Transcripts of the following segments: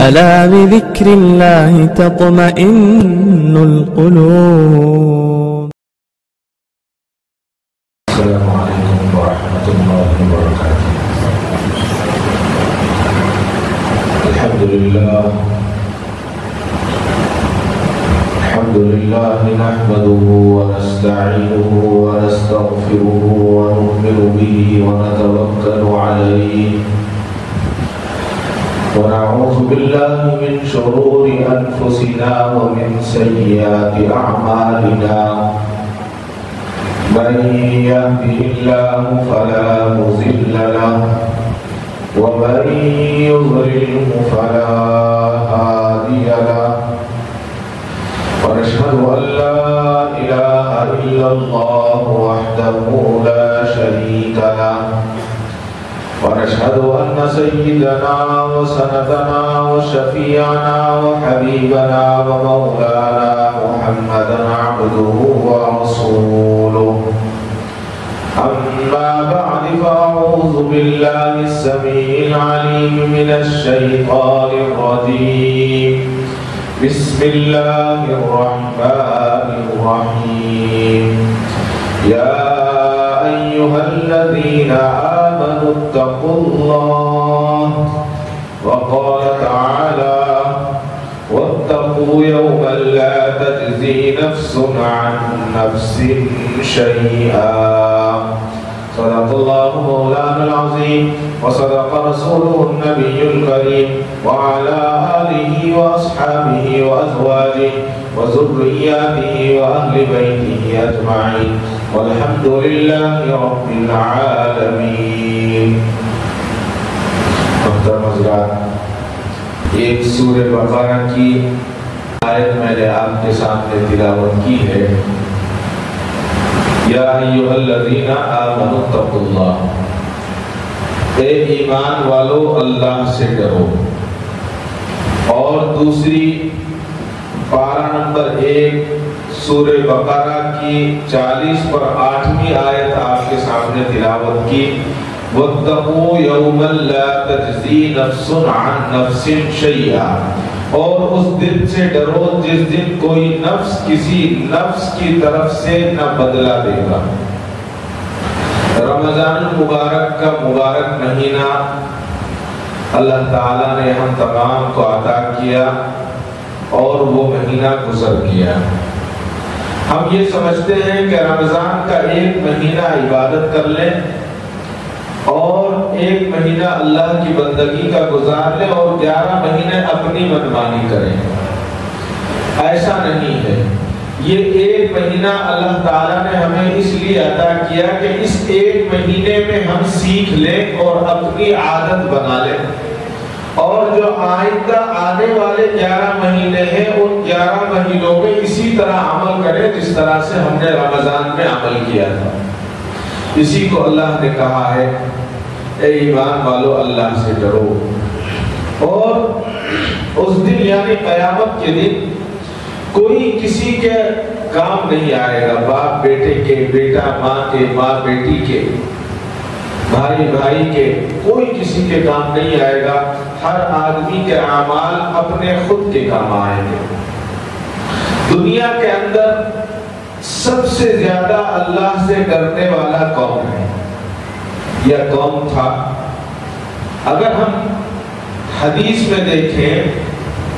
ألا بذكر الله تطمئن القلوب. السلام عليكم ورحمة الله وبركاته. الحمد لله نحمده ونستعينه ونستغفره ونؤمن به ونتوكل عليه ونعوذ بالله من شرور أنفسنا ومن سيئات أعمالنا. من يهده الله فلا مضل له ومن يضلله فلا هادي له. ونشهد أن لا إله إلا الله وحده لا شريك له. ونشهد أن سيدنا وسندنا وشفيعنا وحبيبنا ومولانا محمدا عبده ورسوله. أما بعد فأعوذ بالله السميع العليم من الشيطان الرجيم. بسم الله الرحمن الرحيم. يا أيها الذين آمنوا اتقوا الله. وقال تعالى واتقوا يوما لا تجزي نفس عن نفس شيئا. صدق الله مولانا العظيم وصدق رسوله النبي الكريم وعلى آله وأصحابه وأزواجه وذرياته وأهل بيته أجمعين والحمد لله رب العالمين. محترم حضرات، ایک سورہ بقرہ کی آیت میں نے آپ کے سامنے تلاوت کی ہے. یا ایھا الذین آمنوا اتقوا اللہ. اے ایمان والو اللہ سے ڈرو. اور دوسری پارہ نمبر 1 سورہ بقرہ کی 40 پر 8ویں آیت آپ کے سامنے تلاوت کی. وَاتَّقُوا يَوْمًا لَا تَجْزِي نَفْسٌ عَن نَفْسٍ شَيْئًا. اور اس دن سے ڈرو جس دن کوئی نفس کسی نفس کی طرف سے نہ بدلہ دے گا. رمضان المبارک کا مبارک مہینہ اللہ تعالیٰ نے ہم تمام کو عطا کیا اور وہ مہینہ گزر گیا. ہم یہ سمجھتے ہیں کہ رمضان کا ایک مہینہ عبادت کر لیں اور ایک مہینہ اللہ کی بندگی کا گزار لیں اور 11 مہینے اپنی منمانی کریں. ایسا نہیں ہے. یہ ایک مہینہ اللہ تعالیٰ نے ہمیں اس لیے عطا کیا کہ اس ایک مہینے میں ہم سیکھ لیں اور اپنی عادت بنا لیں اور جو آئندہ آنے والے 11 مہینے ہیں ان 11 مہینوں میں اسی طرح عمل کریں جس طرح سے ہم نے رمضان میں عمل کیا تھا. اسی کو اللہ نے کہا ہے اے ایمان والو اللہ سے ڈرو. اور اس دن یعنی قیامت کے دن کوئی کسی کے کام نہیں آئے گا. باپ بیٹے کے، بیٹا ماں کے، ماں بیٹی کے، بھائی بھائی کے، کوئی کسی کے کام نہیں آئے گا. ہر آدمی کے اعمال اپنے خود کے کام آئیں گے. دنیا کے اندر سب سے زیادہ اللہ سے ڈرنے والا کون ہے یا کون تھا؟ اگر ہم حدیث میں دیکھیں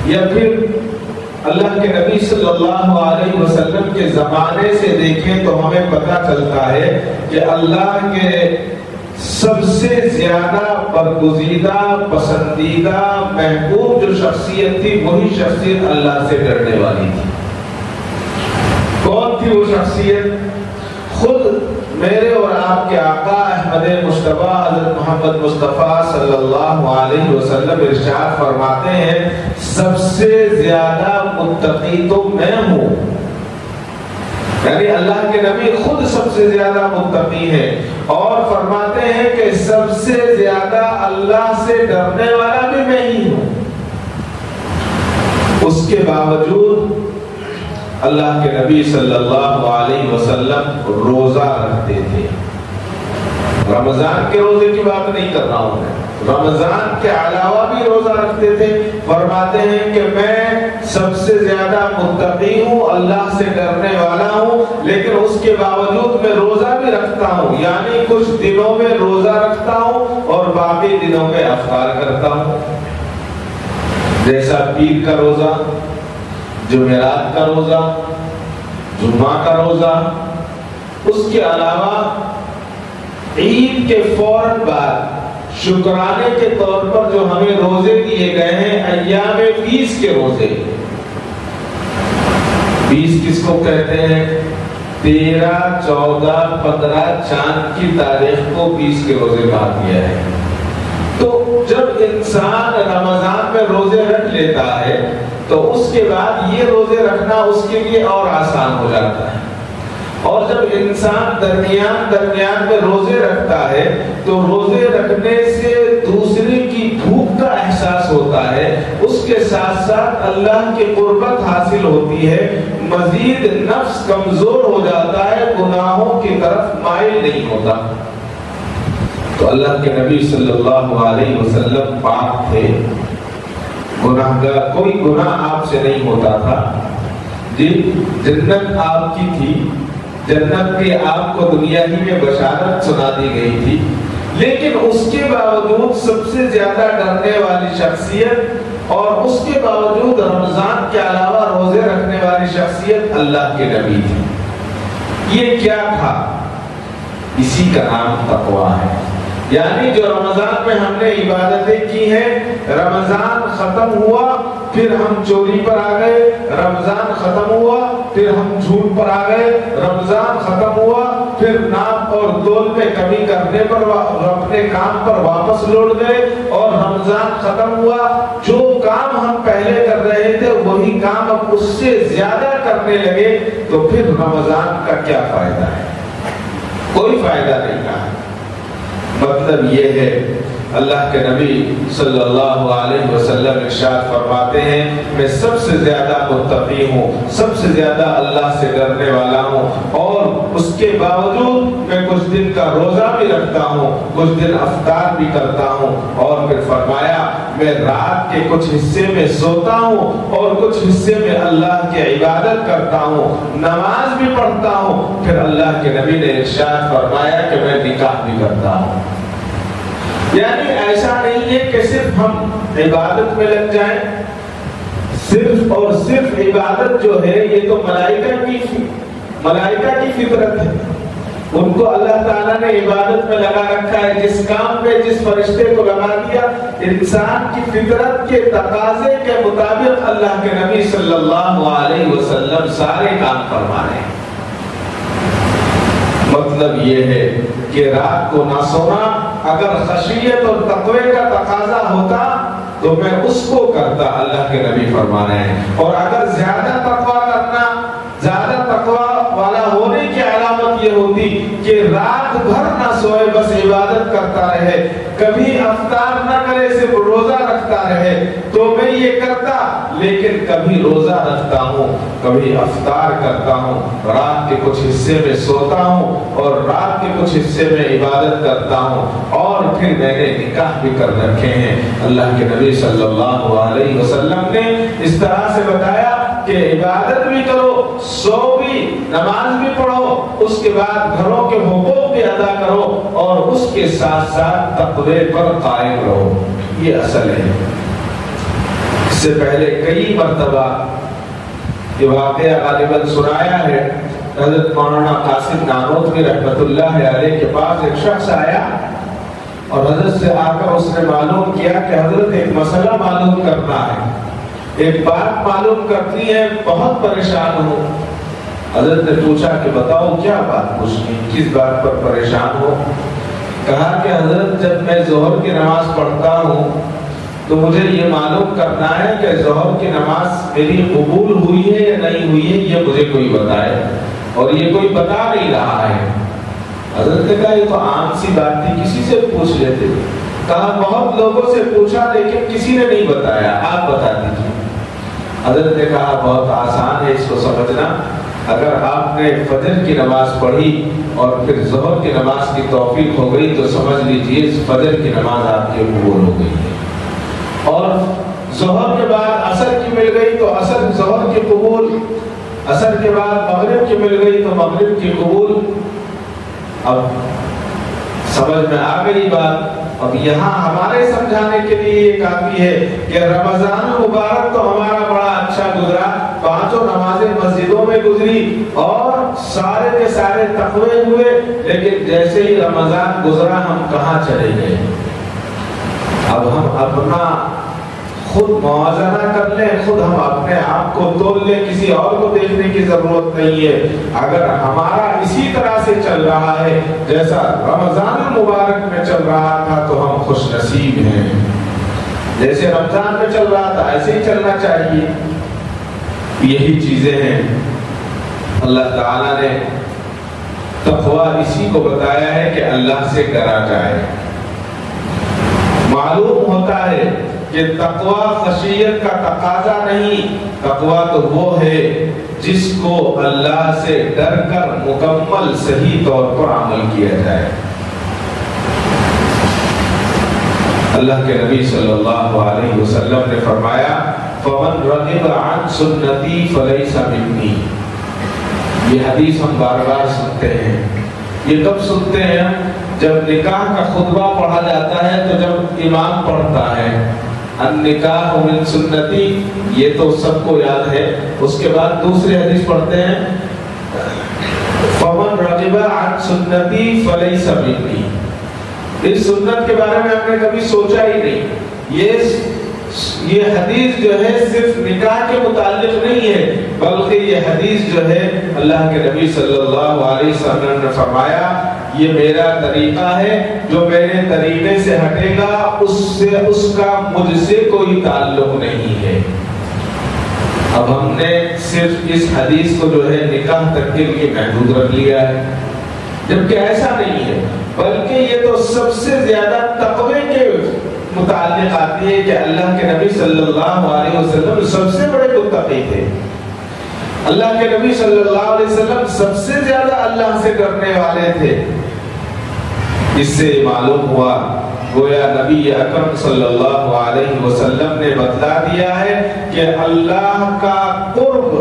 یا پھر اللہ کے نبی صلی اللہ علیہ وسلم کے زمانے سے دیکھیں تو ہمیں پتہ چلتا ہے کہ اللہ کے سب سے زیادہ برگزیدہ، پسندیدہ، محبوب جو شخصیت تھی وہی شخصیت اللہ سے ڈرنے والی تھی. کون تھی وہ شخصیت؟ خود میرے اور آپ کے آقا احمد مصطفیٰ حضرت محمد مصطفیٰ صلی اللہ علیہ وسلم ارشاد فرماتے ہیں سب سے زیادہ متقی تو میں ہوں. یعنی اللہ کے نبی خود سب سے زیادہ متقی ہیں اور فرماتے ہیں کہ سب سے زیادہ اللہ سے ڈرنے والا بھی میں ہی ہوں. اس کے باوجود اللہ کے نبی صلی اللہ علیہ وسلم روزہ رکھتے تھے. رمضان کے روزے کی بات نہیں کر رہا ہوں میں، رمضان کے علاوہ بھی روزہ رکھتے تھے۔ فرماتے ہیں کہ میں سب سے زیادہ متقی ہوں، اللہ سے ڈرنے والا ہوں، لیکن اس کے باوجود میں روزہ بھی رکھتا ہوں، یعنی کچھ دنوں میں روزہ رکھتا ہوں اور باقی دنوں میں افطار کرتا ہوں، جیسا پیر کا روزہ، جمعرات کا روزہ، جمعہ کا روزہ۔ اس کے علاوہ عید کے فوراً بعد شکرانے کے طور پر جو ہمیں روزے دیے گئے ہیں، ایام 20 کے روزے۔ 20 کس کو کہتے ہیں؟ 13، 14، 15 چاند کی تاریخ کو 20 کے روزے کہا گیا ہے۔ تو جب انسان رمضان میں روزے رکھ لیتا ہے تو اس کے بعد یہ روزے رکھنا اس کے لیے اور آسان ہو جاتا ہے، اور جب انسان درمیان میں روزے رکھتا ہے تو روزے رکھنے سے دوسرے کی بھوک کا احساس ہوتا ہے، اس کے ساتھ ساتھ اللہ کی قربت حاصل ہوتی ہے، مزید نفس کمزور ہو جاتا ہے، گناہوں کی طرف مائل نہیں ہوتا۔ تو اللہ کے نبی صلی اللہ علیہ وسلم پاک تھے، گناہگار، کوئی گناہ آپ سے نہیں ہوتا تھا جی، جنت آپ کی تھی، جنت کی آپ کو دنیا ہی میں بشارت سنا دی گئی تھی، لیکن اس کے باوجود سب سے زیادہ ڈرنے والی شخصیت اور اس کے باوجود رمضان کے علاوہ روزے رکھنے والی شخصیت اللہ کے نبی تھی۔ یہ کیا تھا؟ اسی کا نام تقویٰ ہے، یعنی جو رمضان میں ہم نے عبادتیں کی ہیں، رمضان ختم ہوا پھر ہم چوری پر آ گئے، رمضان ختم ہوا پھر ہم جھوٹ پر آ گئے، رمضان ختم ہوا پھر ناپ اور تول میں کمی کرنے پر اپنے کام پر واپس لوٹ گئے، اور رمضان ختم ہوا جو کام ہم پہلے کر رہے تھے وہی کام اب اس سے زیادہ کرنے لگے، تو پھر رمضان کا کیا فائدہ ہے؟ کوئی فائدہ نہیں رہا۔ مطلب یہ ہے، اللہ کے نبی صلی اللہ علیہ وسلم ارشاد فرماتے ہیں، میں سب سے زیادہ متقی ہوں، سب سے زیادہ اللہ سے ڈرنے والا ہوں، اور اس کے باوجود میں کچھ دن کا روزہ بھی رکھتا ہوں، کچھ دن افطار بھی کرتا ہوں، اور پھر فرمایا میں رات کے کچھ حصے میں سوتا ہوں اور کچھ حصے میں اللہ کی عبادت کرتا ہوں، نماز بھی پڑھتا ہوں۔ پھر اللہ کے نبی نے ارشاد فرمایا کہ میں نکاح بھی کرتا ہوں۔ یعنی ایسا نہیں ہے کہ صرف ہم عبادت میں لگ جائیں، صرف اور صرف عبادت جو ہے یہ تو ملائکہ کی فطرت ہے، ان کو اللہ تعالیٰ نے عبادت میں لگا رکھا ہے، جس کام پہ جس فرشتے کو لگا دیا، انسان کی فطرت کے تقاضے کے مطابق اللہ کے نبی صلی اللہ علیہ وسلم سارے کام فرما رہے ہیں۔ مطلب یہ ہے کہ رات کو نہ سونا اگر خشیت اور تقوی کا تقاضا ہوتا تو میں اس کو کرتا، اللہ کے نبی فرما رہے ہیں، اور اگر زیادہ تقوی کرنا، زیادہ تقوی والا ہونے کی علامت یہ ہوتی کہ رات بھر نہ سوئے بس عبادت کرتا رہے، کبھی افطار نہ کرے صرف روزہ رکھتا رہے، تو میں یہ کرتا، لیکن کبھی روزہ رکھتا ہوں، کبھی افطار کرتا ہوں، رات کے کچھ حصے میں سوتا ہوں اور رات کے کچھ حصے میں عبادت کرتا ہوں، اور پھر میں نے نکاح بھی کر رکھے ہیں۔ اللہ کے نبی صلی اللہ علیہ وسلم نے اس طرح سے بتایا کہ عبادت بھی کرو، سو بھی، نماز بھی پڑھو، اس کے بعد گھروں کے حقوق بھی ادا کرو، اور اس کے ساتھ ساتھ تقوی پر قائم رہو۔ یہ اصل ہے۔ اس سے پہلے کئی مرتبہ یہ واقعہ غالباً سنایا ہے، حضرت مولانا قاسم نانوتوی رحمۃ اللہ علیہ کے پاس ایک شخص آیا اور حضرت سے آ کر اس نے معلوم کیا کہ حضرت ایک مسئلہ معلوم کرنا ہے، ایک بات معلوم کرتی ہے، بہت پریشان ہوں۔ حضرت نے پوچھا کہ بتاؤ کیا بات پوچھنی، کس بات پر پریشان ہو؟ کہا کہ حضرت جب میں ظہر کی نماز پڑھتا ہوں تو مجھے یہ معلوم کرنا ہے کہ ظہر کی نماز میری قبول ہوئی ہے یا نہیں ہوئی ہے، یہ مجھے کوئی بتائے، اور یہ کوئی بتا نہیں رہا ہے۔ حضرت نے کہا یہ تو عام سی بات تھی، کسی سے پوچھ لیتے۔ کہا بہت لوگوں سے پوچھا لیکن کسی نے نہیں بتایا، آپ بتا دیجیے۔ حضرت نے کہا بہت آسان ہے اس کو سمجھنا، اگر آپ نے فجر کی نماز پڑھی اور پھر ظہر کی نماز کی توفیق ہو گئی تو سمجھ لیجئے فجر کی نماز آپ کے قبول ہو گئی ہے، اور ظہر کے بعد عصر کی مل گئی تو عصر ظہر کی قبول، عصر کے بعد مغرب کی مل گئی تو مغرب کی قبول۔ اب سمجھ میں آ گئی بات۔ اب یہاں ہمارے سمجھانے کے لیے یہ کافی ہے کہ رمضان مبارک تو ہمارا بڑا اچھا گزرا، 5 نمازیں مسجدوں میں گزری اور سارے کے سارے تقوی ہوئے، لیکن جیسے ہی رمضان گزرا ہم کہاں چلے گئے؟ اب ہم اپنا خود موازنہ کر لیں، خود ہم اپنے آپ کو تول لیں، کسی اور کو دیکھنے کی ضرورت نہیں ہے۔ اگر ہمارا اسی طرح سے چل رہا ہے جیسا رمضان المبارک میں چل رہا تھا تو ہم خوش نصیب ہیں۔ جیسے رمضان میں چل رہا تھا ایسے ہی چلنا چاہیے۔ یہی چیزیں ہیں، اللہ تعالیٰ نے تقویٰ اسی کو بتایا ہے کہ اللہ سے ڈرا جائے۔ معلوم ہوتا ہے کہ تقویٰ خشیت کا تقاضا نہیں، تقویٰ تو وہ ہے جس کو اللہ سے ڈر کر مکمل صحیح طور پر عمل کیا جائے۔ اللہ کے نبی صلی اللہ علیہ وسلم نے فرمایا فَمَنْ رَغِبَ عَنْ سُنَّتِي فَلَيْسَ مِنِّي۔ یہ حدیث ہم بار بار سنتے ہیں۔ یہ کب سنتے ہیں؟ جب نکاح کا خطبہ پڑھا جاتا ہے تو جب امام پڑھتا ہے النکاح من سنتی، یہ تو سب کو یاد ہے۔ اس کے بعد دوسری حدیث پڑھتے ہیں فَمَنْ رَغِبَ عَنْ سُنَّتِي فَلَيْسَ مِنِّي۔ اس سنت کے بارے میں ہم نے کبھی سوچا ہی نہیں۔ یہ حدیث جو ہے صرف نکاح کے متعلق نہیں ہے، بلکہ یہ حدیث جو ہے اللہ کے نبی صلی اللہ علیہ وسلم نے فرمایا یہ میرا طریقہ ہے، جو میرے طریقے سے ہٹے گا اس کا مجھ سے کوئی تعلق نہیں ہے۔ اب ہم نے صرف اس حدیث کو جو ہے نکاح تک کے لیے محدود رکھ لیا ہے، جبکہ ایسا نہیں ہے، بلکہ یہ تو سب سے زیادہ تقوی کے متعلق آتی ہے کہ اللہ کے نبی صلی اللہ علیہ وسلم سب سے بڑے متقی تھے۔ اللہ کے نبی صلی اللہ علیہ وسلم سب سے زیادہ اللہ سے ڈرنے والے تھے۔ اس سے معلوم ہوا گویا نبی اکرم صلی اللہ علیہ وسلم نے بتلا دیا ہے کہ اللہ کا قرب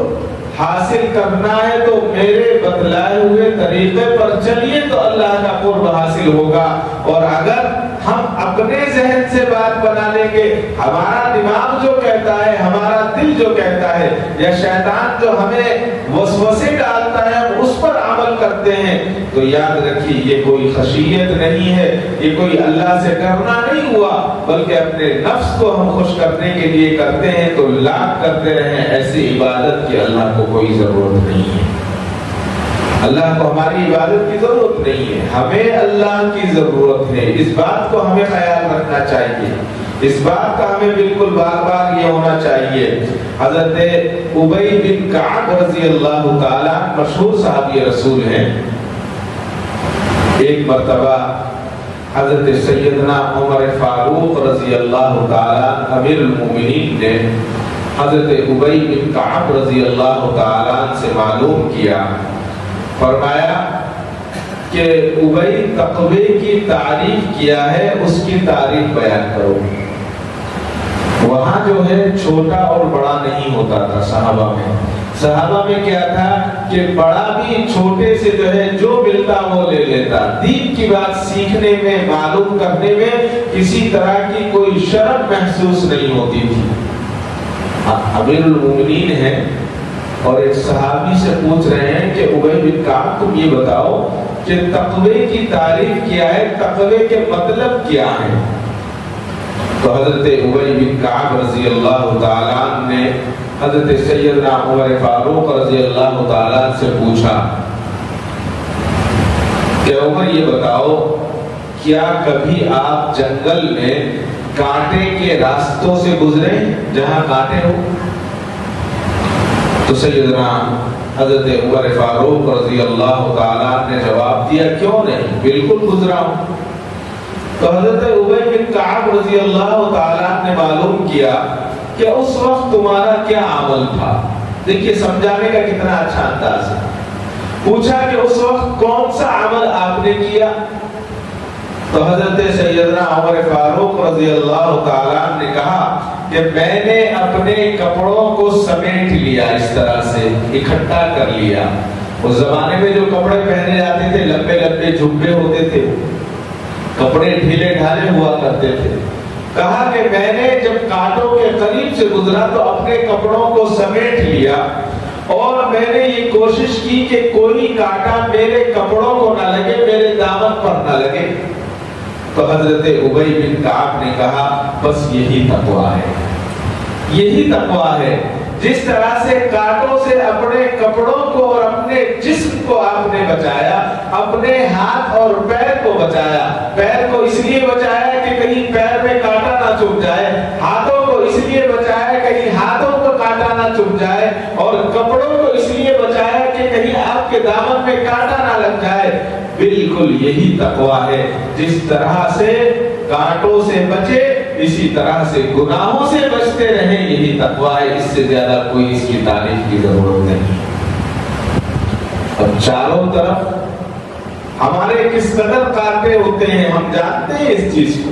حاصل کرنا ہے تو میرے بتلائے ہوئے طریقے پر چلیے تو اللہ کا قرب حاصل ہوگا، اور اگر ہم اپنے ذہن سے بات بنا لیں گے، ہمارا دماغ جو کہتا ہے، ہمارا دل جو کہتا ہے، یا شیطان جو ہمیں وسوسے ڈالتا ہے ہم اس پر عمل کرتے ہیں، تو یاد رکھیے یہ کوئی خشیت نہیں ہے، یہ کوئی اللہ سے ڈرنا نہیں ہوا، بلکہ اپنے نفس کو ہم خوش کرنے کے لیے کرتے ہیں، تو لاکھ کرتے رہیں ایسی عبادت کی اللہ کو کوئی ضرورت نہیں ہے۔ اللہ کو ہماری عبادت کی ضرورت نہیں ہے، ہمیں اللہ کی ضرورت ہے۔ اس بات کو ہمیں خیال رکھنا چاہیے، اس بات کا ہمیں بالکل بار بار یہ ہونا چاہیے۔ حضرت ابی بن کعب رضی اللہ تعالیٰ مشہور صحابی رسول ہیں۔ ایک مرتبہ حضرت سیدنا عمر فاروق رضی اللہ تعالیٰ امیر المومنین نے حضرت ابی بن کعب رضی اللہ تعالیٰ سے معلوم کیا، فرمایا کہ ابی تقوی کی تعریف کیا ہے، اس کی تعریف بیان کرو۔ وہاں جو ہے چھوٹا اور بڑا نہیں ہوتا تھا صحابہ میں۔ صحابہ میں کیا تھا کہ بڑا بھی چھوٹے سے جو ہے جو ملتا وہ لے لیتا، دین کی بات سیکھنے میں معلوم کرنے میں کسی طرح کی کوئی شرم محسوس نہیں ہوتی تھی۔ امیر المومنین ہیں اور ایک صحابی سے پوچھ رہے ہیں کہ ابی بن کعب تم یہ بتاؤ کہ تقوی کی تعریف کیا ہے، تقوی کے مطلب کیا ہے؟ تو حضرت ابی بن کعب رضی اللہ تعالیٰ نے حضرت سیدنا عمر فاروق رضی اللہ تعالیٰ سے پوچھا کہ عمر یہ بتاؤ کیا کبھی آپ جنگل میں کانٹے کے راستوں سے گزرے جہاں کانٹے ہو؟ تو سیدنا حضرت عمر فاروق رضی اللہ تعالیٰ نے جواب دیا کیوں نہیں، بالکل گزرا ہوں۔ تو حضرت ابی بن کعب رضی اللہ تعالیٰ نے معلوم کیا کہ اس وقت تمہارا کیا عمل تھا، دیکھیے سمجھانے کا کتنا اچھا انداز ہے. پوچھا کہ اس وقت کون سا عمل آپ نے کیا؟ تو حضرت سیدنا عمر فاروق رضی اللہ تعالیٰ نے کہا کہ میں نے اپنے کپڑوں کو سمیٹ لیا، اس طرح سے اکٹھا کر لیا. اس زمانے میں جو کپڑے پہنے جاتے تھے لمبے لمبے جھبے ہوتے تھے، کپڑے ڈھیلے ڈھالے ہوا کرتے تھے. کہا کہ میں نے جب کانٹوں کے قریب سے گزرا تو اپنے کپڑوں کو سمیٹ لیا اور میں نے یہ کوشش کی کہ کوئی کانٹا میرے کپڑوں کو نہ لگے، میرے دامن پر نہ لگے. تو حضرت ابی بن کعب نے کہا بس یہی تقویٰ ہے، یہی تقویٰ ہے. جس طرح سے کانٹوں سے اپنے کپڑوں کو اور اپنے جسم کو آپ نے بچایا، اپنے ہاتھ اور پیر کو بچایا. پیر کو اس لیے بچایا کہ کہیں پیر میں کانٹا نہ چبھ جائے، ہاتھوں کو اس لیے بچایا کہیں ہاتھوں کو کانٹا نہ چبھ جائے، اور کپڑوں کو اس لیے بچایا کہ کہیں آپ کے دامن میں کانٹا نہ لگ جائے. بالکل یہی تقویٰ ہے. جس طرح سے کانٹوں سے بچے اسی طرح سے گناہوں سے بچتے رہیں، یہی تقویٰ ہے. اس سے زیادہ کوئی اس کی تعریف کی ضرورت نہیں. اب چاروں طرف ہمارے کس قدر کانٹے ہوتے ہیں ہم جانتے ہیں اس چیز کو.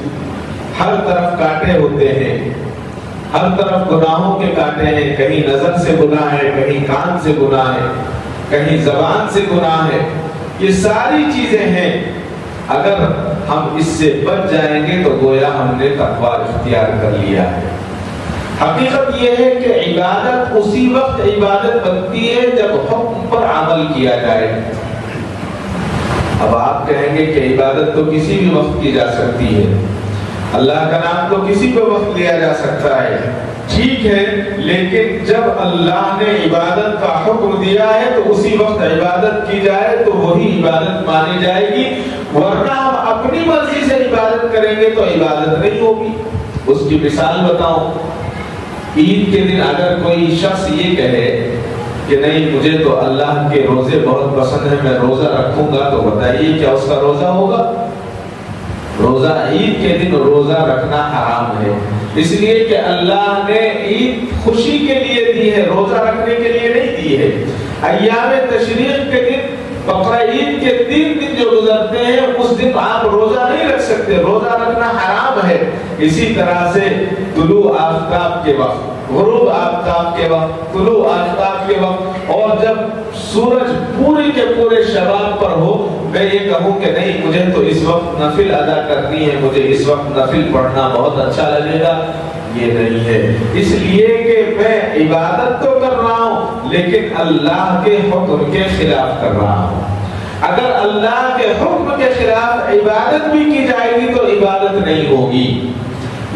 ہر طرف کانٹے ہوتے ہیں، ہر طرف گناہوں کے کانٹے ہیں. کہیں نظر سے گناہ ہے، کہیں کان سے گناہ ہے، کہیں زبان سے گناہ ہے. یہ ساری چیزیں ہیں. اگر ہم اس سے بچ جائیں گے تو گویا ہم نے تقویٰ اختیار کر لیا ہے. حقیقت یہ ہے کہ عبادت اسی وقت عبادت بنتی ہے جب حکم پر عمل کیا جائے. اب آپ کہیں گے کہ عبادت تو کسی بھی وقت کی جا سکتی ہے، اللہ کا نام تو کسی بھی وقت لیا جا سکتا ہے. ٹھیک ہے، لیکن جب اللہ نے عبادت کا حکم دیا ہے تو اسی وقت عبادت کی جائے تو وہی عبادت مانی جائے گی. ورنہ ہم اپنی مرضی سے عبادت کریں گے تو عبادت نہیں ہوگی. اس کی مثال بتاؤں. عید کے دن اگر کوئی شخص یہ کہے کہ نہیں مجھے تو اللہ کے روزے بہت پسند ہیں، میں روزہ رکھوں گا، تو بتائیے کیا اس کا روزہ ہوگا؟ روزہ عید کے دن روزہ رکھنا حرام ہے، اس لیے کہ اللہ نے عید خوشی کے لیے دی ہے، روزہ رکھنے کے لیے نہیں دی ہے. ایام تشریق کے دن، بقرہ عید کے 3 دن جو گزرتے ہیں اس دن آپ روزہ نہیں رکھ سکتے، روزہ رکھنا حرام ہے. اسی طرح سے طلوع آفتاب کے وقت، غروب آفتاب کے وقت، طلوع آفتاب کے وقت، اور جب سورج پوری کے پورے شباب پر ہو، میں یہ کہوں کہ نہیں مجھے تو اس وقت نفل ادا کرنی ہے، مجھے اس وقت نفل پڑھنا بہت اچھا لگے گا، یہ نہیں ہے. اس لیے کہ میں عبادت تو کر رہا ہوں لیکن اللہ کے حکم کے خلاف کر رہا ہوں. اگر اللہ کے حکم کے خلاف عبادت بھی کی جائے گی تو عبادت نہیں ہوگی.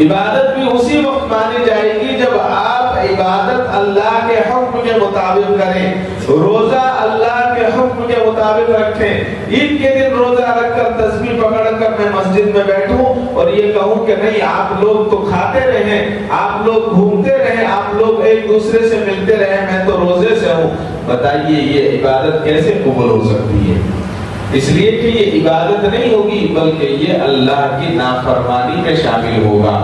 عبادت بھی اسی وقت مانی جائے گی جب آپ عبادت اللہ کے حکم کے مطابق کریں، روزہ اللہ کے حکم کے مطابق رکھیں. عید کے دن روزہ رکھ کر تسبیح پکڑ کر میں مسجد میں بیٹھوں اور یہ کہوں کہ نہیں آپ لوگ تو کھاتے رہیں، آپ لوگ گھومتے رہیں، آپ لوگ ایک دوسرے سے ملتے رہیں، میں تو روزے سے ہوں، بتائیے یہ عبادت کیسے قبول ہو سکتی ہے؟ اس لیے کہ یہ عبادت نہیں ہوگی بلکہ یہ اللہ کی نافرمانی میں شامل ہوگا.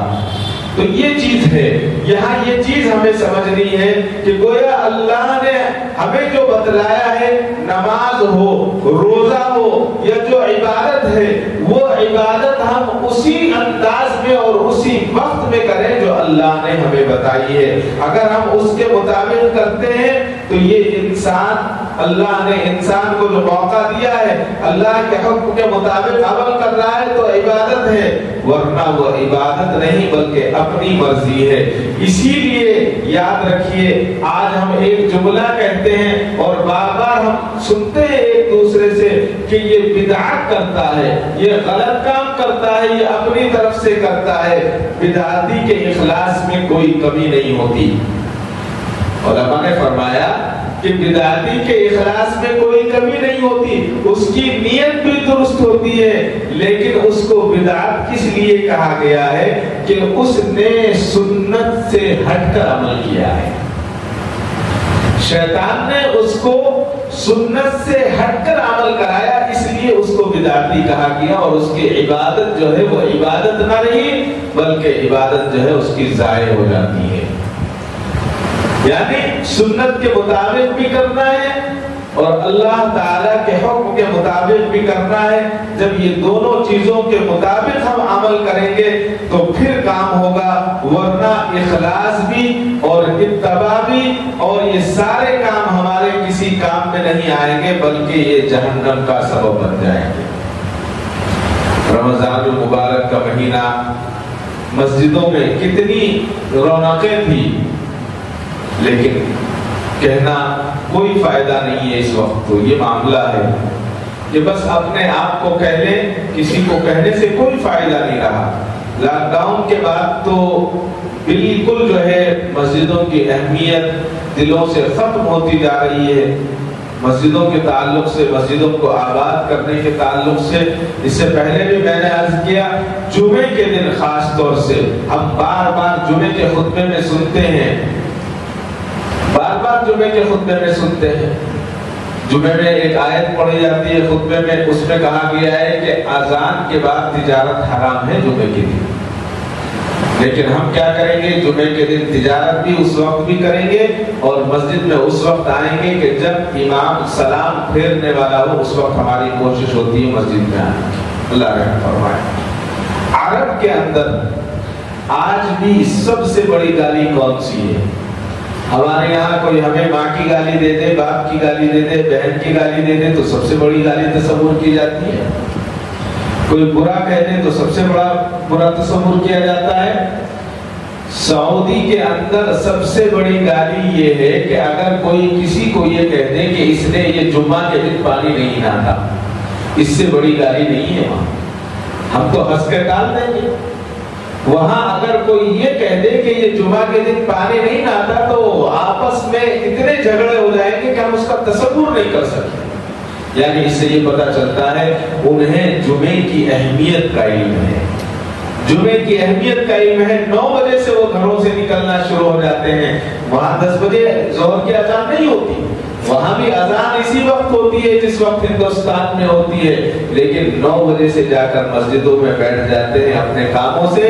تو یہ چیز ہے، یہاں یہ چیز ہمیں سمجھنی ہے کہ گویا اللہ نے ہمیں جو بتلایا ہے، نماز ہو، روزہ ہو یا جو عبادت ہے، وہ عبادت ہم اسی انداز میں اور اسی وقت میں کریں جو اللہ نے ہمیں بتائی ہے. اگر ہم اس کے مطابق کرتے ہیں تو یہ انسان، اللہ نے انسان کو جو موقع دیا ہے اللہ کے حکم کے مطابق عمل کر رہا ہے تو عبادت ہے، ورنہ وہ عبادت نہیں بلکہ اپنی مرضی ہے. اسی لیے یاد رکھیے، آج ہم ایک جملہ کہتے ہیں اور بار بار ہم سنتے ہیں ایک دوسرے سے کہ یہ بدعت کرتا ہے، یہ غلط کام کرتا ہے، یہ اپنی طرف سے کرتا ہے. بدعتی کے اخلاص میں کوئی کمی نہیں ہوتی. علماء نے فرمایا کہ بدعتی کے اخلاص میں کوئی کمی نہیں ہوتی، اس کی نیت بھی درست ہوتی ہے، لیکن اس کو بدعت کس لیے کہا گیا ہے کہ اس نے سنت سے ہٹ کر عمل کیا ہے. شیطان نے اس کو سنت سے ہٹ کر عمل کرایا، اس لیے اس کو بدعتی کہا گیا، اور اس کی عبادت جو ہے وہ عبادت نہ رہی بلکہ عبادت جو ہے اس کی ضائع ہو جاتی ہے. یعنی سنت کے مطابق بھی کرنا ہے اور اللہ تعالیٰ کے حکم کے مطابق بھی کرنا ہے. جب یہ دونوں چیزوں کے مطابق ہم عمل کریں گے تو پھر کام ہوگا، ورنہ اخلاص بھی اور اتباع بھی اور یہ سارے کام ہمارے کسی کام میں نہیں آئیں گے بلکہ یہ جہنم کا سبب بن جائیں گے. رمضان المبارک کا مہینہ مسجدوں میں کتنی رونقیں تھی، لیکن کہنا کوئی فائدہ نہیں ہے. اس وقت تو یہ معاملہ ہے کہ بس اپنے آپ کو کہہ لیں، کسی کو کہنے سے کوئی فائدہ نہیں رہا. لاک ڈاؤن کے بعد تو بالکل جو ہے مسجدوں کی اہمیت دلوں سے ختم ہوتی جا رہی ہے. مسجدوں کے تعلق سے، مسجدوں کو آباد کرنے کے تعلق سے، اس سے پہلے بھی میں نے عرض کیا، جمعے کے دن خاص طور سے ہم بار بار جمعے کے خطبے میں سنتے ہیں، بار بار جمعے کے خطبے میں سنتے ہیں. جمعے میں ایک آیت پڑھی جاتی ہے خطبے میں، اس میں کہا گیا ہے کہ اذان کے بعد تجارت حرام ہے جمعے کے دن. لیکن ہم کیا کریں گے؟ جمعے کے دن تجارت بھی اس وقت بھی کریں گے اور مسجد میں اس وقت آئیں گے کہ جب امام سلام پھیرنے والا ہو، اس وقت ہماری کوشش ہوتی ہے مسجد میں آنے کی. اللہ رحم فرمائے. عرب کے اندر آج بھی سب سے بڑی گالی کون سی ہے؟ ہمارے یہاں کوئی ہمیں ماں کی گالی دے دے، باپ کی گالی دے دے، بہن کی گالی دے دے تو سب سے بڑی گالی تصور کی جاتی ہے. کوئی برا کہہ دے تو سب سے بڑا برا تصور کیا جاتا ہے. سعودی کے اندر سب سے بڑی گالی یہ ہے کہ اگر کوئی کسی کو یہ کہہ دے کہ اس نے یہ جمعہ کے دن پانی نہیں نہاتا، اس سے بڑی گالی نہیں ہے. وہاں ہم تو ہنس کے ٹال دیں گے. وہاں اگر کوئی یہ کہہ دے کہ یہ جمعہ کے دن پانی نہیں نہاتا تو آپس میں اتنے جھگڑے ہو جائیں گے کہ ہم اس کا تصور نہیں کر سکتے. یعنی اس سے یہ پتہ چلتا ہے انہیں جمعے کی اہمیت کا علم ہے. جمعے کی اہمیت کا علم ہے. 9 بجے سے وہ گھروں سے نکلنا شروع ہو جاتے ہیں. وہاں 10 بجے ظہر کی اذان نہیں ہوتی، وہاں بھی اذان اسی وقت ہوتی ہے جس وقت ہندوستان میں ہوتی ہے. لیکن 9 بجے سے جا کر مسجدوں میں بیٹھ جاتے ہیں، اپنے کاموں سے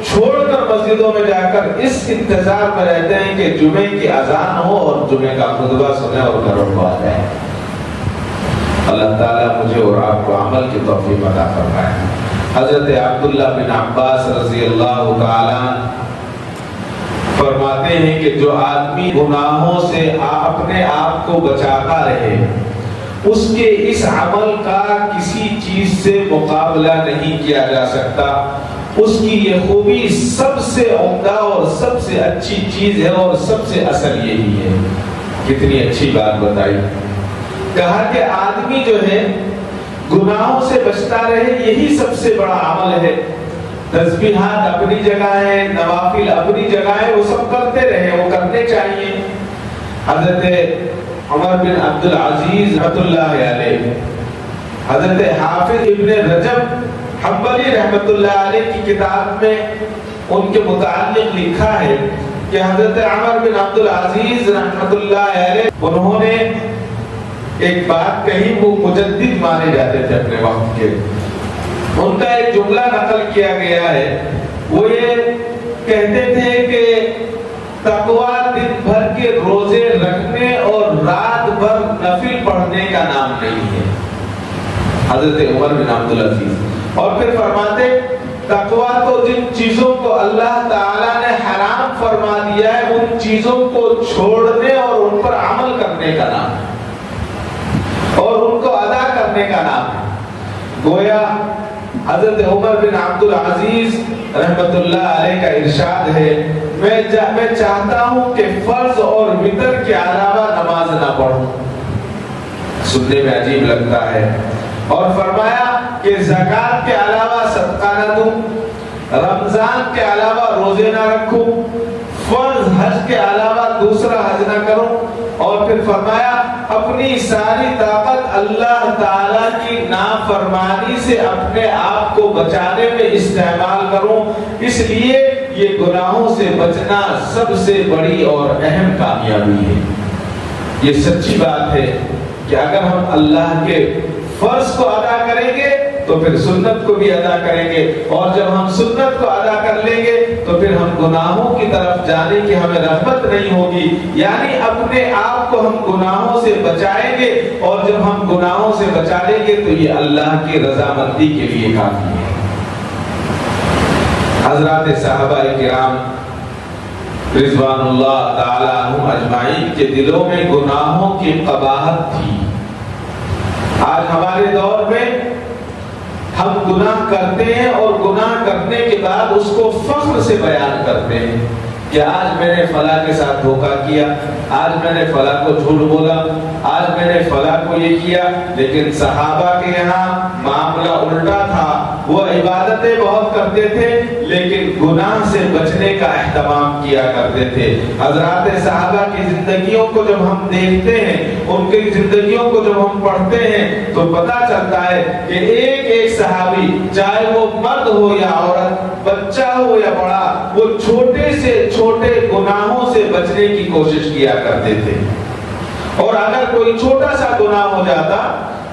چھوڑ کر مسجدوں میں جا کر اس انتظار میں رہتے ہیں کہ جمعے کی اذان ہو اور جمعے کا خطبہ سنیں اور گھروں کو آ جائیں. اللہ تعالیٰ مجھے اور آپ کو عمل کی توفیق عطا فرمائے. حضرت عبداللہ بن عباس رضی اللہ تعالیٰ فرماتے ہیں کہ جو آدمی گناہوں سے اپنے آپ کو بچاتا رہے، اس کے اس عمل کا کسی چیز سے مقابلہ نہیں کیا جا سکتا. اس کی یہ خوبی سب سے عمدہ اور سب سے اچھی چیز ہے اور سب سے اصل یہی ہے. کتنی اچھی بات بتائی. کہا کہ آدمی جو ہے گناہوں سے بچتا رہے، یہی سب سے بڑا عمل ہے. تسبیحات اپنی جگہ ہیں، نوافل اپنی جگہ ہیں، وہ سب کرتے رہے، وہ کرنے چاہیے. حضرت عمر بن عبد العزیز رحمۃ اللہ علیہ، حضرت حافظ ابن رجب حنبلی رحمۃ اللہ علیہ کی کتاب میں ان کے متعلق لکھا ہے کہ حضرت عمر بن عبد العزیز رحمۃ اللہ علیہ انہوں نے ایک بات کہی، وہ مجدد مانے جاتے تھے اپنے وقت کے. ان کا ایک جملہ نقل کیا گیا ہے، وہ یہ کہتے تھے کہ تقویٰ دن بھر کے روزے رکھنے اور رات بھر نفل پڑھنے کا نام نہیں ہے. حضرت عمر بن عبد العزیز. اور پھر فرماتے تقویٰ تو جن چیزوں کو اللہ تعالیٰ نے حرام فرما دیا ہے ان چیزوں کو چھوڑنے اور ان پر عمل کرنے کا نام ہے اور ان کو ادا کرنے کا نام ہے. گویا حضرت عمر بن عبد العزیز رحمت اللہ علیہ کا ارشاد ہے، میں چاہتا ہوں کہ فرض اور وتر کے علاوہ نماز نہ پڑھوں. سننے میں عجیب لگتا ہے. اور فرمایا کہ زکوٰۃ کے علاوہ صدقہ نہ دوں، رمضان کے علاوہ روزے نہ رکھوں، فرض حج کے علاوہ دوسرا حج نہ کروں. اور پھر فرمایا اپنی ساری طاقت اللہ تعالیٰ کی نافرمانی سے اپنے آپ کو بچانے میں استعمال کروں. اس لیے یہ گناہوں سے بچنا سب سے بڑی اور اہم کامیابی ہے. یہ سچی بات ہے کہ اگر ہم اللہ کے فرض کو ادا کریں گے تو پھر سنت کو بھی ادا کریں گے، اور جب ہم سنت کو ادا کر لیں گے تو پھر ہم گناہوں کی طرف جانے کی ہمیں رغبت نہیں ہوگی، یعنی اپنے آپ کو ہم گناہوں سے بچائیں گے، اور جب ہم گناہوں سے بچا لیں گے تو یہ اللہ کی رضامندی کے لیے کافی ہے۔ حضرات صحابہ کرام رضوان اللہ تعالی عنہم اجمعین کے دلوں میں گناہوں کی قباحت تھی۔ آج ہمارے دور میں ہم گناہ کرتے ہیں اور گناہ کرنے کے بعد اس کو فخر سے بیان کرتے ہیں کہ آج میں نے فلاں کے ساتھ دھوکہ کیا، آج میں نے فلاں کو جھوٹ بولا، آج میں نے فلاں کو یہ کیا۔ لیکن صحابہ کے یہاں معاملہ الٹا تھا، وہ عبادتیں بہت کرتے تھے لیکن گناہ سے بچنے کا اہتمام کیا کرتے تھے۔ حضرات صحابہ کی زندگیوں کو جب ہم دیکھتے ہیں، ان کی زندگیوں کو جب ہم پڑھتے ہیں تو پتہ چلتا ہے کہ ایک ایک صحابی، چاہے وہ مرد ہو یا عورت، بچہ ہو یا بڑا، وہ چھوٹے سے چھوٹے گناہوں سے بچنے کی کوشش کیا کرتے تھے، اور اگر کوئی چھوٹا سا گناہ ہو جاتا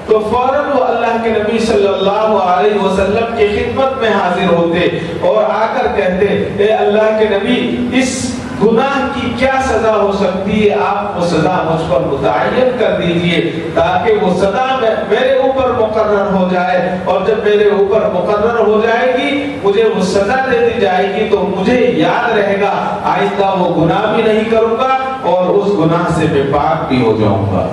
تو فوراً وہ اللہ کے نبی صلی اللہ علیہ وسلم کی خدمت میں حاضر ہوتے اور آ کر کہتے، اے اللہ کے نبی، اس گناہ کی کیا سزا ہو سکتی ہے؟ آپ وہ سزا مجھ پر متعین کر دیجئے تاکہ وہ سزا میرے اوپر مقرر ہو جائے، اور جب میرے اوپر مقرر ہو جائے گی، مجھے وہ سزا دے دی جائے گی تو مجھے یاد رہے گا، آئندہ وہ گناہ بھی نہیں کروں گا اور اس گناہ سے میں پاک بھی ہو جاؤں گا۔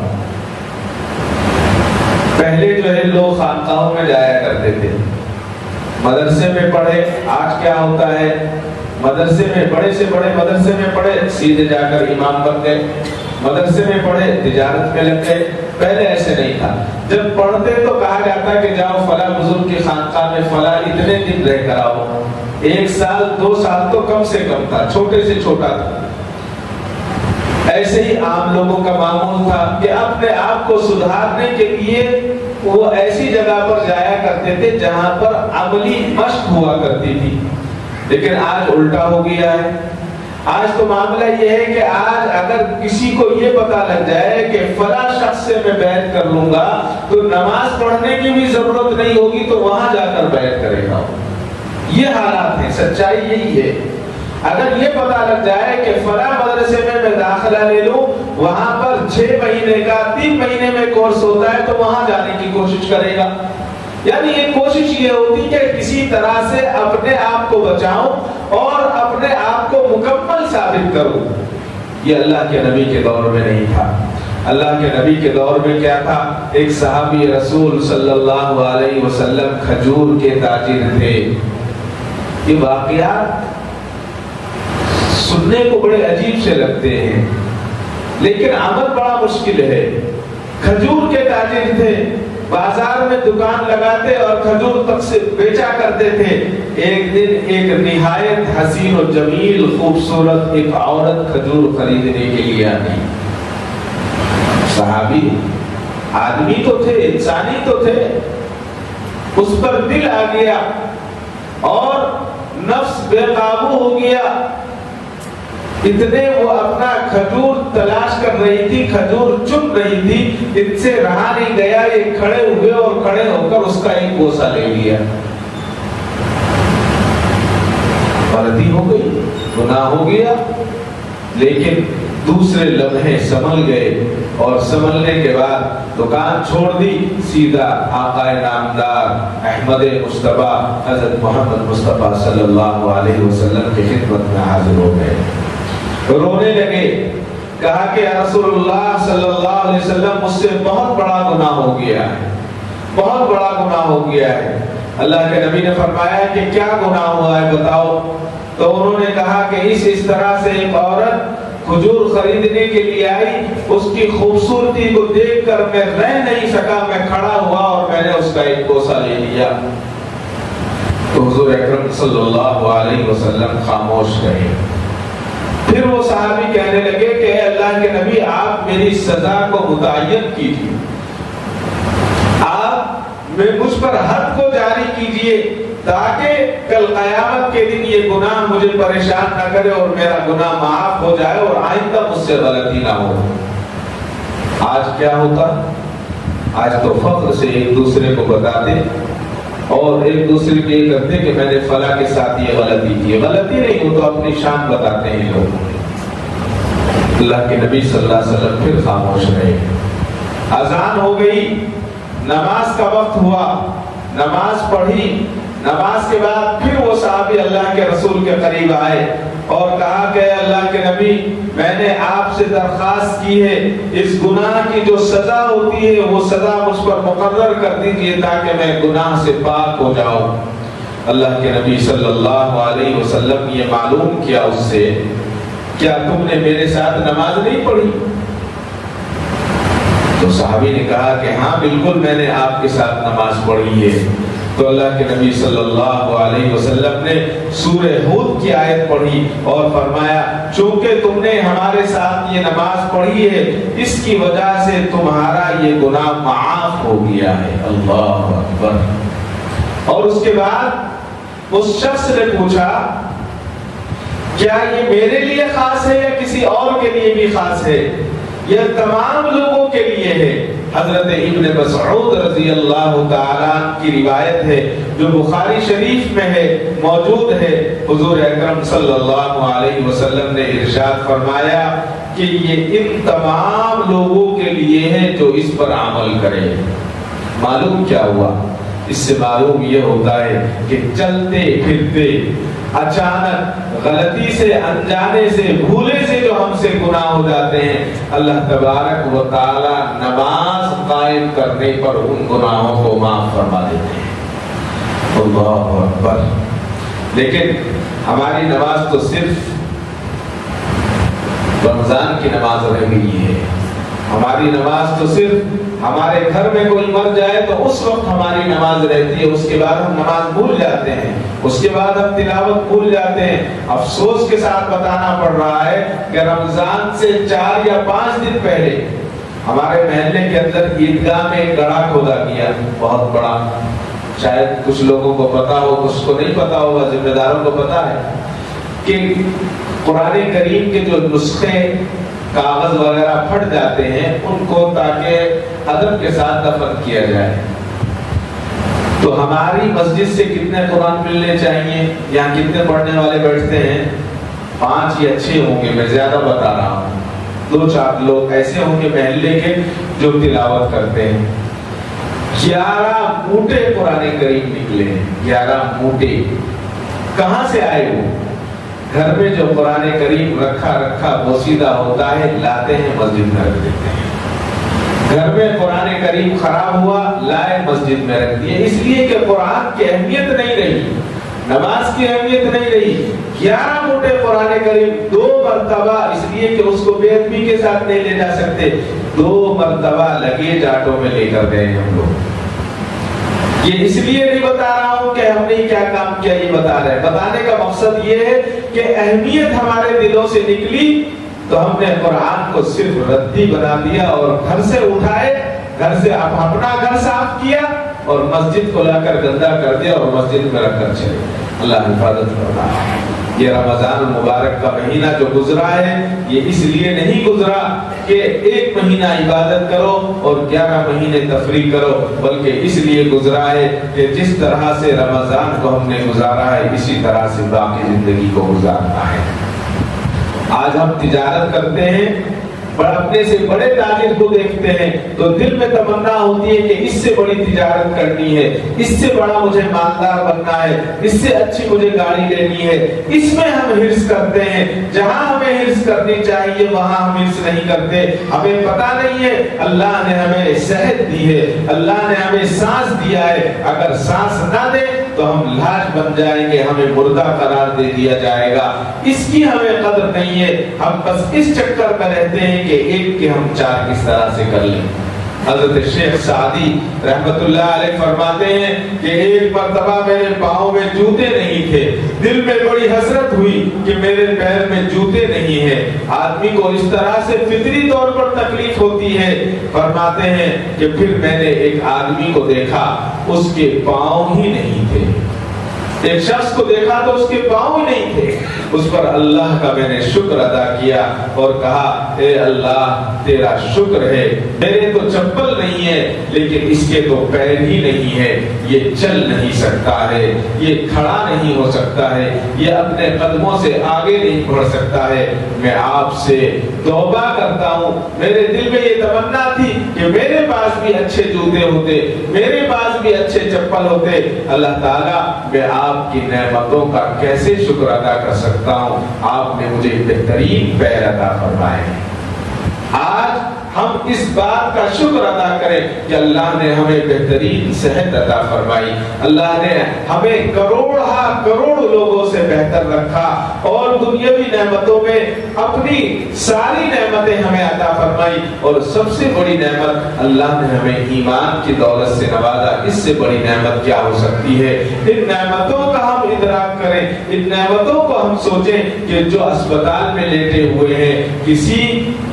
پہلے جو ہے لوگ خانقاہوں میں جایا کرتے تھے، مدرسے میں پڑھے۔ آج کیا ہوتا ہے، مدرسے میں بڑے سے بڑے مدرسے میں پڑھے، سیدھے جا کر امام بن گئے، مدرسے میں پڑھے تجارت میں لگ گئے۔ پہلے ایسے نہیں تھا، جب پڑھتے تو کہا جاتا کہ جاؤ فلاں بزرگ کی خانقاہ میں فلاں اتنے دن رہ کر آؤ۔ 1 سال 2 سال تو کم سے کم تھا، چھوٹے سے چھوٹا تھا۔ ایسے ہی عام لوگوں کا معمول تھا کہ اپنے آپ کو سدھارنے کے لیے وہ ایسی جگہ پر جایا کرتے تھے جہاں پر عملی مشق ہوا کرتی تھی۔ لیکن آج الٹا ہو گیا ہے۔ آج تو معاملہ یہ ہے کہ آج اگر کسی کو یہ پتا لگ جائے کہ فلاں شخص سے میں بیعت کر لوں گا تو نماز پڑھنے کی بھی ضرورت نہیں ہوگی، تو وہاں جا کر بیعت کرے گا۔ یہ حالات ہیں، سچائی یہی ہے۔ اگر یہ پتا لگ جائے کہ فلاں مدرسے میں داخلہ لے لوں، وہاں پر 6 مہینے کا 3 مہینے میں کورس ہوتا ہے، تو وہاں جانے کی کوشش کرے گا۔ یعنی یہ کوشش یہ ہوتی کہ کسی طرح سے اپنے آپ کو بچاؤں اور اپنے آپ کو مکمل ثابت کروں۔ یہ اللہ کے نبی کے دور میں نہیں تھا۔ اللہ کے نبی کے دور میں کیا تھا؟ ایک صحابی رسول صلی اللہ علیہ وسلم کھجور کے تاجر تھے۔ یہ واقعات سننے کو بڑے عجیب سے لگتے ہیں لیکن عمل بڑا مشکل ہے۔ کھجور کے تاجر تھے، بازار میں دکان لگاتے اور کھجور تک سے بیچا کرتے تھے۔ ایک دن ایک نہایت حسین و جمیل خوبصورت ایک عورت کھجور خریدنے کے لیے آئی۔ صحابی آدمی تو تھے، انسانی تو تھے، اس پر دل آ گیا اور نفس بے قابو ہو گیا۔ اتنے وہ اپنا کھجور تلاش کر رہی تھی، کھجور چن رہی تھی، ان سے رہا نہیں گیا، یہ کھڑے ہوئے اور کھڑے ہو کر اس کا ایک بوسہ لے لیا۔ غلطی ہو گئی، گناہ ہو گیا، لیکن دوسرے لمحے سنبھل گئے اور سنبھلنے کے بعد دکان چھوڑ دی، سیدھا آقا نامدار احمد مصطفیٰ حضرت محمد مصطفیٰ صلی اللہ علیہ وسلم کی خدمت میں حاضر ہو گئے۔ رونے لگے، کہا کہ رسول اللہ صلی اللہ علیہ وسلم مجھ سے بہت بڑا گناہ ہو گیا ہے، بہت بڑا گناہ ہو گیا ہے۔ اللہ کے نبی نے فرمایا کہ کیا گناہ ہوا ہے بتاؤ؟ تو انہوں نے کہا کہ اس طرح سے ایک عورت کھجور خریدنے کے لیے آئی، اس کی خوبصورتی کو دیکھ کر میں رہ نہیں سکا، میں کھڑا ہوا اور میں نے اس کا ایک بوسہ لے لیا۔ تو حضور اکرم صلی اللہ علیہ وسلم خاموش رہے۔ پھر وہ صحابی کہنے لگے کہ اے اللہ کے نبی، آپ میری سزا کو متعین کیجیے، آپ مجھ پر حد کو جاری کیجیے تاکہ کل قیامت کے دن یہ گناہ مجھے پریشان نہ کرے اور میرا گناہ معاف ہو جائے اور آئندہ مجھ سے غلطی نہ ہو۔ آج کیا ہوتا؟ آج تو فخر سے ایک دوسرے کو بتاتے اور ایک دوسرے کے یہ کرتے کہ میں نے فلاں کے ساتھ یہ غلطی کی۔ غلطی نہیں ہو تو اپنی شان بتاتے ہیں لوگ۔ اللہ کے نبی صلی اللہ علیہ وسلم پھر خاموش رہے. اذان ہو گئی، نماز کا وقت ہوا، نماز پڑھی. نماز کے بعد پھر وہ صحابی اللہ کے رسول کے قریب آئے اور کہا کہ اللہ کے نبی، میں نے آپ سے درخواست کی ہے اس گناہ کی جو سزا ہوتی ہے وہ سزا مجھ پر مقرر کر دیجیے تاکہ میں گناہ سے پاک ہو جاؤں. اللہ کے نبی صلی اللہ علیہ وسلم یہ معلوم کیا اس سے، کیا تم نے میرے ساتھ نماز نہیں پڑھی؟ تو صحابی نے کہا کہ ہاں بالکل میں نے آپ کے ساتھ نماز پڑھی ہے. تو اللہ کے نبی صلی اللہ علیہ وسلم نے سورہ ہود کی آیت پڑھی اور فرمایا چونکہ تم نے ہمارے ساتھ یہ نماز پڑھی ہے اس کی وجہ سے تمہارا یہ گناہ معاف ہو گیا ہے. اللہ اکبر. اور اس کے بعد اس شخص نے پوچھا کیا یہ میرے لیے خاص ہے یا کسی اور کے لیے بھی خاص ہے؟ یہ تمام لوگوں کے لیے ہے. حضرت ابن مسعود رضی اللہ تعالیٰ کی روایت ہے جو بخاری شریف میں ہے، موجود ہے. حضور اکرم صلی اللہ علیہ وسلم نے ارشاد فرمایا کہ یہ ان تمام لوگوں کے لیے ہے جو اس پر عمل کرے. معلوم کیا ہوا؟ اس سے معلوم یہ ہوتا ہے کہ چلتے پھرتے اچانک غلطی سے، انجانے سے، بھولے سے جو ہم سے گناہ ہو جاتے ہیں، اللہ تبارک و تعالی نماز قائم کرنے پر ان گناہوں کو معاف فرما دیتے ہیں. اللہ اکبر. لیکن ہماری نماز تو صرف رمضان کی نماز رہ گئی ہے. ہماری نماز تو صرف ہمارے گھر میں کوئی مر جائے تو اس وقت ہماری نماز رہتی ہے، اس کے بعد ہم نماز بھول جاتے ہیں، اس کے بعد ہم تلاوت بھول جاتے ہیں. افسوس کے ساتھ بتانا پڑ رہا ہے کہ رمضان سے 4 یا 5 دن پہلے ہمارے محلے کے اندر عیدگاہ میں ایک گڑھا کھودا گیا، بہت بڑا. شاید کچھ لوگوں کو پتا ہو، کچھ کو نہیں پتا ہوگا، ذمہ داروں کو پتا ہے کہ قرآن کریم کے جو نسخے کاغذ وغیرہ پھٹ جاتے ہیں ان کو تاکہ ادب کے ساتھ دفن کیا جائے. تو ہماری مسجد سے کتنے قرآن ملنے چاہیے؟ یہاں کتنے پڑھنے والے بیٹھتے ہیں؟ 5 یا 6 ہوں گے، میں زیادہ بتا رہا ہوں. 2-4 لوگ ایسے ہوں گے محلے کے جو تلاوت کرتے ہیں. 11 موٹے قرآن کریم نکلے. 11 موٹے کہاں سے آئے؟ وہ گھر میں جو قرآن کریم رکھا بوسیدہ ہوتا ہے لاتے ہیں مسجد میں رکھ دیتے ہیں. گھر میں قرآن کریم خراب ہوا لائے مسجد میں رکھ دیے، اس لیے کہ قرآن کی اہمیت نہیں رہی، نماز کی اہمیت نہیں رہی. 11 موٹے قرآن کریم 2 مرتبہ، اس لیے کہ اس کو بے ادبی کے ساتھ نہیں لے جا سکتے، 2 مرتبہ لگے جاٹوں میں لے کر گئے ہم لوگ. یہ اس لیے نہیں بتا رہا ہوں کہ ہم نے کیا کام کیا، یہ بتا رہے ہیں. بتانے کا مقصد یہ ہے کہ اہمیت ہمارے دلوں سے نکلی تو ہم نے قرآن کو صرف ردی بنا دیا اور گھر سے اٹھائے، گھر سے اپنا گھر صاف کیا اور مسجد کو لا کر گندا کر دیا اور مسجد میں رکھ کر چلے. اللہ حفاظت فرمائے. یہ رمضان المبارک کا مہینہ جو گزرا ہے یہ اس لیے نہیں گزرا کہ 1 مہینہ عبادت کرو اور 11 مہینے تفریح کرو، بلکہ اس لیے گزرا ہے کہ جس طرح سے رمضان کو ہم نے گزارا ہے اسی طرح سے باقی زندگی کو گزارنا ہے. آج ہم تجارت کرتے ہیں، اپنے سے بڑے تاجر کو دیکھتے ہیں تو دل میں تمنا ہوتی ہے کہ اس سے بڑی تجارت کرنی ہے، اس سے بڑا مجھے مالدار بننا ہے، اس سے اچھی مجھے گاڑی لینی ہے. اس میں ہم حرص کرتے ہیں. جہاں ہمیں حرص کرنی چاہیے وہاں ہم حرص نہیں کرتے. ہمیں پتا نہیں ہے اللہ نے ہمیں صحت دی ہے، اللہ نے ہمیں سانس دیا ہے. اگر سانس نہ دے تو ہم لاش بن جائیں گے، ہمیں مردہ قرار دے دیا جائے گا. اس کی ہمیں قدر نہیں ہے. ہم بس اس چکر میں رہتے ہیں کہ ایک کے ہم 4 کس طرح سے کر لیں. حضرت شیخ سعدی رحمت اللہ علیہ فرماتے ہیں کہ ایک مرتبہ میرے پاؤں میں جوتے نہیں تھے، دل میں بڑی حسرت ہوئی کہ میرے پیر میں جوتے نہیں ہیں. آدمی کو اس طرح سے فطری طور پر تکلیف ہوتی ہے. فرماتے ہیں کہ پھر میں نے ایک آدمی کو دیکھا، اس کے پاؤں ہی نہیں تھے. ایک شخص کو دیکھا تو اس کے پاؤں نہیں تھے، اس پر اللہ کا میں نے شکر ادا کیا اور کہا اے اللہ تیرا شکر ہے، میرے تو چپل نہیں ہے لیکن اس کے تو پیر ہی نہیں ہے، یہ چل نہیں سکتا ہے، یہ کھڑا نہیں ہو سکتا ہے، یہ اپنے قدموں سے آگے نہیں بڑھ سکتا ہے، میں آپ سے توبہ کرتا ہوں، میرے دل میں یہ تمنا تھی کہ میرے پاس بھی اچھے جوتے ہوتے، میرے پاس بھی اچھے چپل ہوتے، اللہ تعالیٰ میں آپ کی نعمتوں کا کیسے شکر ادا کر سکتا ہوں، آپ نے مجھے بہترین پیر عطا فرمائے ہیں۔ آج ہم اس بات کا شکر ادا کریں کہ اللہ نے ہمیں بہترین صحت عطا فرمائی، اللہ نے ہمیں کروڑ لوگوں سے بہتر رکھا اور دنیاوی نعمتوں میں اپنی ساری نعمتیں ہمیں عطا فرمائی، اور سب سے بڑی نعمت اللہ نے ہمیں ایمان کی دولت سے نوازا۔ اس سے بڑی نعمت کیا ہو سکتی ہے؟ ان نعمتوں کا ہم ادراک کریں، ان نعمتوں کو ہم سوچیں کہ جو اسپتال میں لیٹے ہوئے ہیں، کسی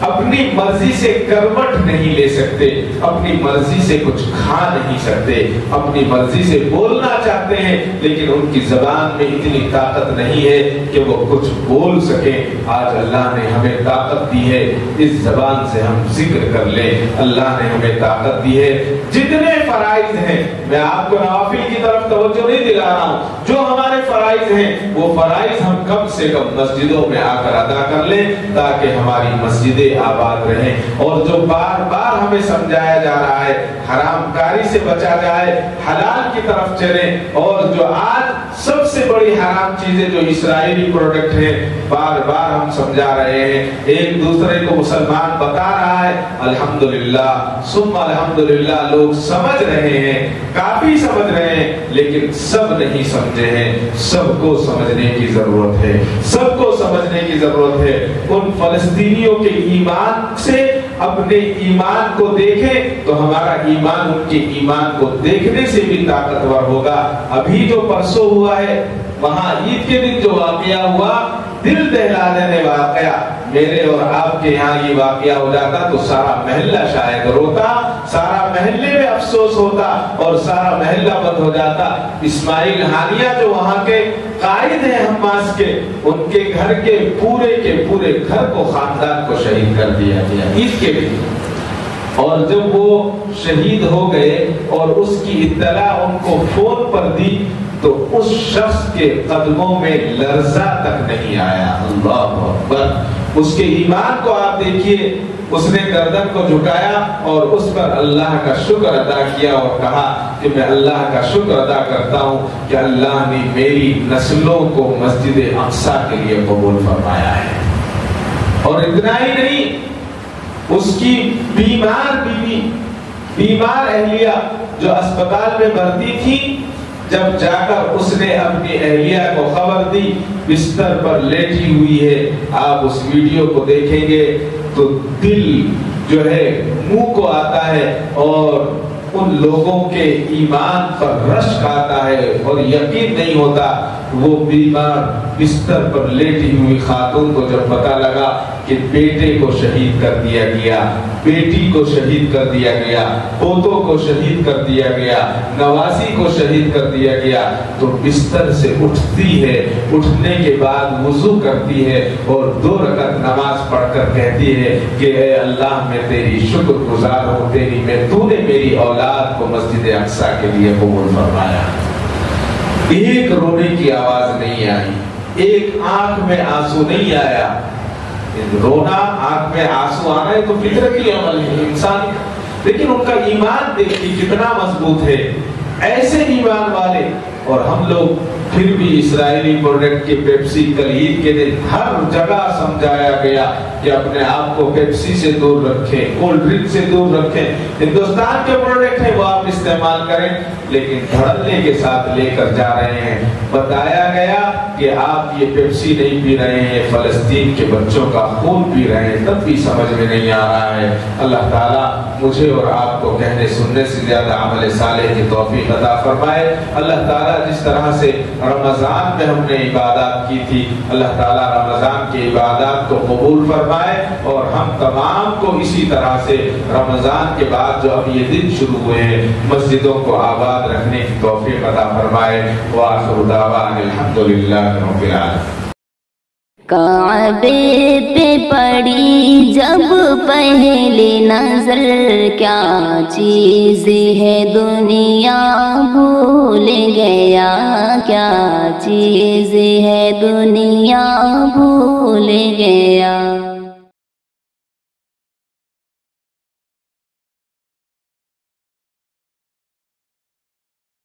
اپنی مرضی سے کروٹ نہیں لے سکتے، اپنی مرضی سے کچھ کھا نہیں سکتے، اپنی مرضی سے بولنا چاہتے ہیں لیکن ان کی زبان میں اتنی طاقت نہیں ہے کہ وہ کچھ بول سکیں، آج اللہ نے ہمیں طاقت دی ہے، اس زبان سے ہم ذکر کر لیں، اللہ نے ہمیں طاقت دی ہے۔ جتنے فرائض ہیں، میں آپ کو نوافل کی طرف توجہ نہیں دلا رہا ہوں، جو ہمارے فرائض ہیں وہ فرائض ہم کم سے کم مسجدوں میں آ کر ادا کر لیں تاکہ ہماری مسجدیں آباد رہیں، اور جو بار بار ہمیں سمجھایا جا رہا ہے حرام کاری سے بچا جائے، حلال کی طرف چلیں، اور جو آج سب سے بڑی حرام چیزیں جو اسرائیلی پروڈکٹ ہیں بار بار ہم سمجھا رہے ہیں، ایک دوسرے کو مسلمان بتا رہا ہے، الحمدللہ ثم الحمدللہ، لوگ سمجھ رہے ہیں، کافی سمجھ رہے ہیں، لیکن سب نہیں سمجھے ہیں، سب کو سمجھنے کی ضرورت ہے، سب کو سمجھنے کی ضرورت ہے۔ ان فلسطینیوں کے ایمان سے اپنے ایمان کو دیکھیں تو ہمارا ایمان ان کے ایمان کو دیکھنے سے بھی طاقتور ہوگا۔ ابھی جو پرسوں ہوا ہے، وہاں عید کے دن جو واقعہ ہوا، دل دہلا دینے واقعہ، میرے اور آپ کے یہاں یہ واقعہ ہو جاتا تو سارا محلہ شاید روتا، سارا محلے میں افسوس ہوتا اور سارا محلہ بند ہو جاتا۔ اسماعیل ہانیہ جو وہاں کے قائد ہیں حماس کے، ان کے گھر کے پورے گھر کو، خاندان کو شہید کر دیا گیا عید کے دن، اور جب وہ شہید ہو گئے اور اس کی اطلاع ان کو فون پر دی تو اس شخص کے قدموں میں لرزہ تک نہیں آیا۔ اللہ اکبر! اس کے ایمان کو آپ دیکھیے، اس نے گردن کو جھکایا اور اس پر اللہ کا شکر ادا کیا اور کہا کہ میں اللہ کا شکر ادا کرتا ہوں کہ اللہ نے میری نسلوں کو مسجد اقصی کے لیے قبول فرمایا ہے۔ اور اتنا ہی نہیں، اس کی بیمار بیوی، بیمار اہلیہ جو اسپتال میں بھرتی تھی، جب جا کر اس نے اپنی اہلیہ کو خبر دی، بستر پر لیٹی ہوئی ہے، آپ اس ویڈیو کو دیکھیں گے تو دل جو ہے منہ کو آتا ہے اور ان لوگوں کے ایمان پر رشک آتا ہے اور یقین نہیں ہوتا۔ وہ بیمار بستر پر لیٹی ہوئی خاتون کو جب پتہ لگا کہ بیٹے کو شہید کر دیا گیا، بیٹی کو شہید کر دیا گیا، پوتوں کو شہید کر دیا گیا، نواسی کو شہید کر دیا گیا، تو بستر سے اٹھتی ہے، اٹھنے کے بعد وضو کرتی ہے اور 2 رکعت نماز پڑھ کر کہتی ہے کہ اے اللہ میں تیری شکر گزار ہوں، تو نے میری اولاد کو مسجد اقصی کے لیے قبول فرمایا۔ ایک رونے کی آواز نہیں آئی، ایک آنکھ میں آنسو نہیں آیا۔ رونا، آنکھ میں آنسو آنا ہے تو فطرتی عمل ہے انسان، لیکن ان کا ایمان دیکھیے کتنا مضبوط ہے، ایسے ایمان والے۔ اور ہم لوگ پھر بھی اسرائیلی پروڈکٹ کی پیپسی، کل عید کے دن ہر جگہ سمجھایا گیا کہ اپنے آپ کو پیپسی سے دور رکھیں، کولڈ ڈرنک سے دور رکھیں، ہندوستان کے پروڈکٹ ہیں وہ آپ استعمال کریں، لیکن دھڑلے کے ساتھ لے کر جا رہے ہیں۔ بتایا گیا کہ آپ یہ پیپسی نہیں پی رہے ہیں، فلسطین کے بچوں کا خون پی رہے ہیں، تب بھی سمجھ میں نہیں آ رہا ہے۔ اللہ تعالیٰ مجھے اور آپ کو کہنے سننے سے زیادہ عمل صالح کی توفیق عطا فرمائے۔ اللہ تعالیٰ جس طرح سے رمضان میں ہم نے عبادات کی تھی، اللہ تعالیٰ رمضان کی عبادات کو قبول فرمائے اور ہم تمام کو اسی طرح سے رمضان کے بعد جو اب یہ دن شروع ہوئے ہیں مسجدوں کو آباد رکھنے کی توفیق عطا فرمائے۔ وآخر دعوانا الحمدللہ رب العالمین۔ کعبے پہ پڑی جب پہلی نظر، کیا چیز ہے دنیا بھول گیا، کیا چیز ہے دنیا بھول گیا۔